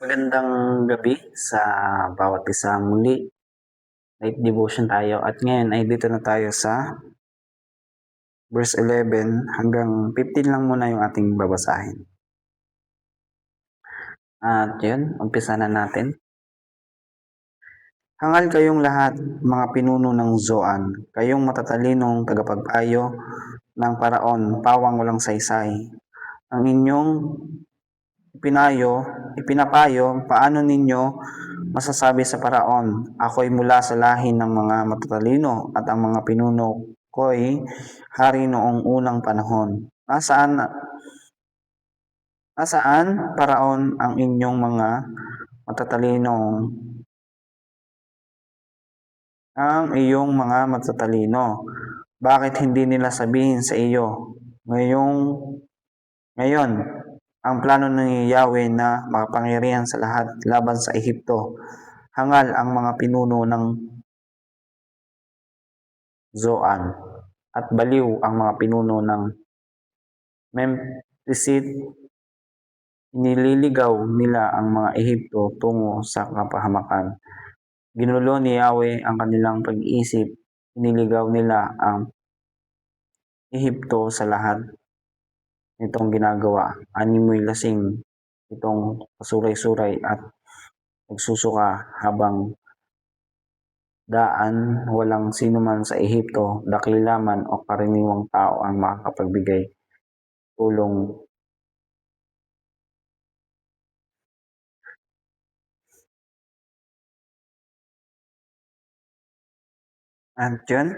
Magandang gabi sa bawat isa. Muli, night devotion tayo at ngayon ay dito na tayo sa verse 11 hanggang 15 lang muna yung ating babasahin. At yun, umpisa na natin. Hangal kayong lahat, mga pinuno ng Zoan, kayong matatalinong tagapagpayo ng paraon, pawang walang saysay. Ang inyong ipinapayo, paano ninyo masasabi sa paraon, ako'y mula sa lahi ng mga matatalino at ang mga pinuno ko'y hari noong unang panahon. Nasaan paraon ang inyong mga matatalinong ang iyong mga matatalino? Bakit hindi nila sabihin sa iyo ngayon ang plano ni Yahweh na makapangyarihan sa lahat laban sa Ehipto? Hangal ang mga pinuno ng Zoan at baliw ang mga pinuno ng Memphis. Inililigaw nila ang mga Ehipto tungo sa kapahamakan. Ginulo ni Yahweh ang kanilang pag-iisip. Iniligaw nila ang Ehipto sa lahat nitong ginagawa. Animoy lasing itong pasuray-suray at nagsusuka habang daan walang sinuman sa Ehipto, dakila man o karaniwang tao ang makakapagbigay tulong. At yun,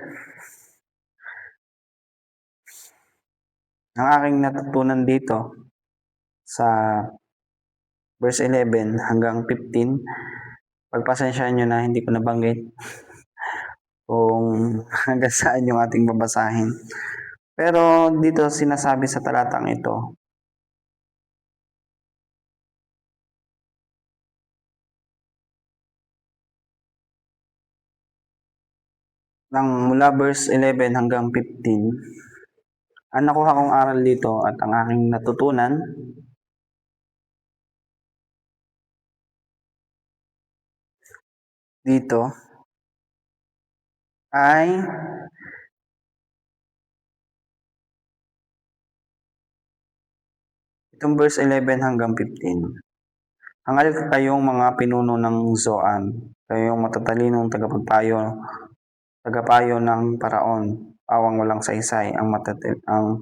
ang aking natutunan dito sa verse 11 hanggang 15, pagpasensyaan nyo na hindi ko nabanggit kung hanggang saan yung ating babasahin. Pero dito sinasabi sa talatang ito, mula verse 11 hanggang 15, ang nakuha kong aral dito at ang aking natutunan dito ay itong verse 11 hanggang 15. Hangal kayong mga pinuno ng Zoan, kayong matatalinong tagapayo ng paraon, awang walang saysay, ang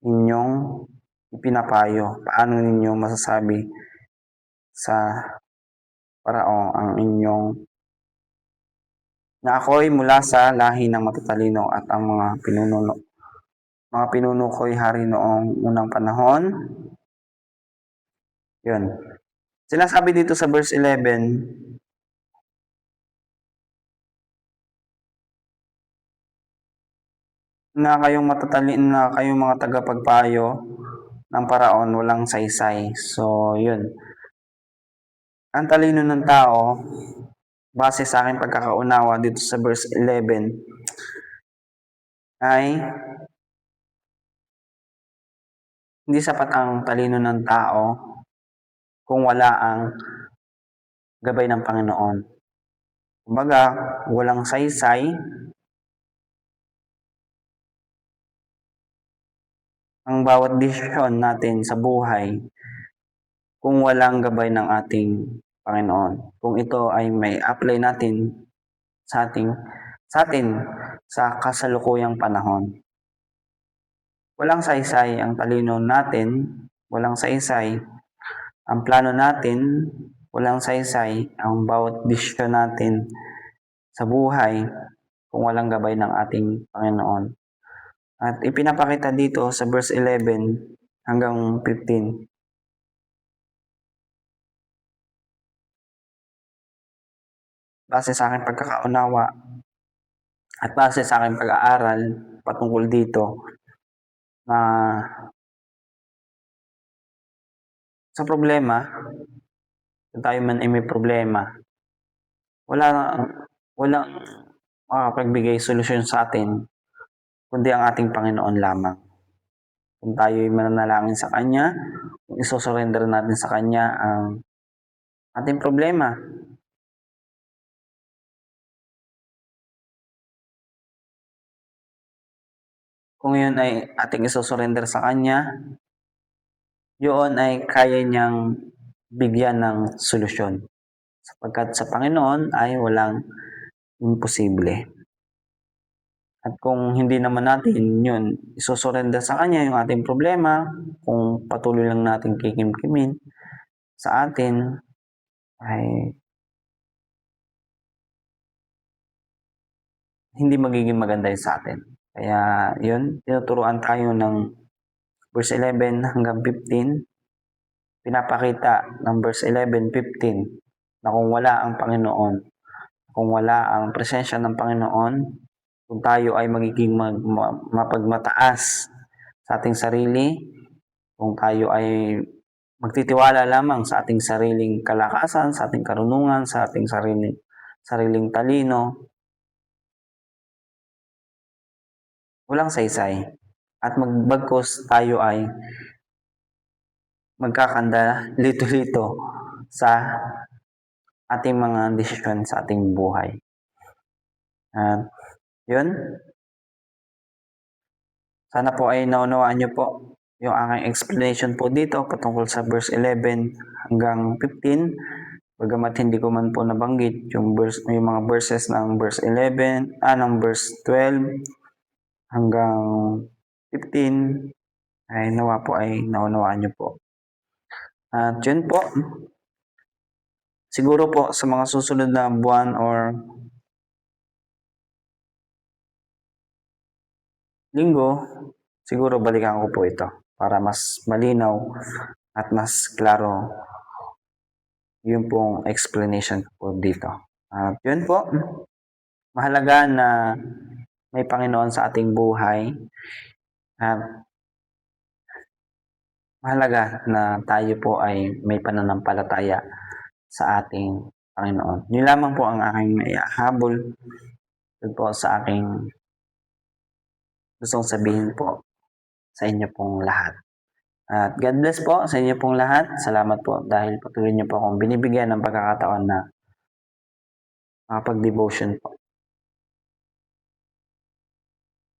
inyong ipinapayo. Paano ninyo masasabi sa paraon ang inyong na ako'y mula sa lahi ng matatalino at ang mga pinuno ko'y hari noong unang panahon? Yun. Sinasabi dito sa verse 11, na kayong mga tagapagpayo ng paraon walang saysay. So, yun. Ang talino ng tao, base sa aking pagkakaunawa dito sa verse 11, ay hindi sapat ang talino ng tao kung wala ang gabay ng Panginoon. Kumbaga, walang saysay ang bawat desisyon natin sa buhay kung walang gabay ng ating Panginoon. Kung ito ay may apply natin sa atin sa kasalukuyang panahon. Walang saysay ang talino natin, walang saysay ang plano natin, walang saysay ang bawat desisyon natin sa buhay kung walang gabay ng ating Panginoon. At ipinapakita dito sa verse 11 hanggang 15. Base sa aking pagkakaunawa at base sa aking pag-aaral patungkol dito na sa problema, kung tayo man ay may problema, walang makapagbigay solusyon sa atin kundi ang ating Panginoon lamang. Kung tayo ay mananalangin sa Kanya, kung isosurrender natin sa Kanya ang ating problema. Kung yun ay ating isusurrender sa Kanya, yun ay kaya niyang bigyan ng solusyon. Sapagkat sa Panginoon ay walang imposible. At kung hindi naman natin yun isusurrender sa Kanya yung ating problema, kung patuloy lang natin kikimkimin sa atin, ay hindi magiging maganda yun sa atin. Kaya yun, tinuturuan tayo ng verse 11 hanggang 15. Pinapakita ng verse 11, 15 na kung wala ang Panginoon, kung wala ang presensya ng Panginoon, kung tayo ay magiging mapagmataas sa ating sarili, kung tayo ay magtitiwala lamang sa ating sariling kalakasan, sa ating karunungan, sa ating sariling talino, walang saysay. At magbagkos tayo ay magkakanda lito-lito sa ating mga desisyon sa ating buhay. At yun, sana po ay naunawaan nyo po yung aking explanation po dito patungkol sa verse 11 hanggang 15. Bagamat hindi ko man po nabanggit yung mga verses ng verse 11, ng verse 12 hanggang 15, ay nawa po ay naunawaan nyo po. At yun po, siguro po sa mga susunod na buwan or linggo, siguro balikan ko po ito para mas malinaw at mas klaro yung pong explanation po dito. At yun po, mahalaga na may Panginoon sa ating buhay at mahalaga na tayo po ay may pananampalataya sa ating Panginoon. Yun lamang po ang aking maihahabol po sa aking gustong sabihin po sa inyo pong lahat. At God bless po sa inyo pong lahat. Salamat po dahil patuloy niyo po akong binibigyan ng pagkakataon na makapag-devotion po.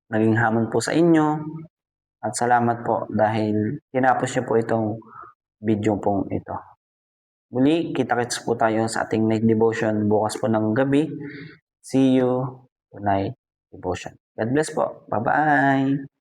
Naging hamon po sa inyo at salamat po dahil tinapos niyo po itong video pong ito. Muli, kita-kits po tayo sa ating night devotion bukas po ng gabi. See you tonight devotion. God bless po. Bye-bye!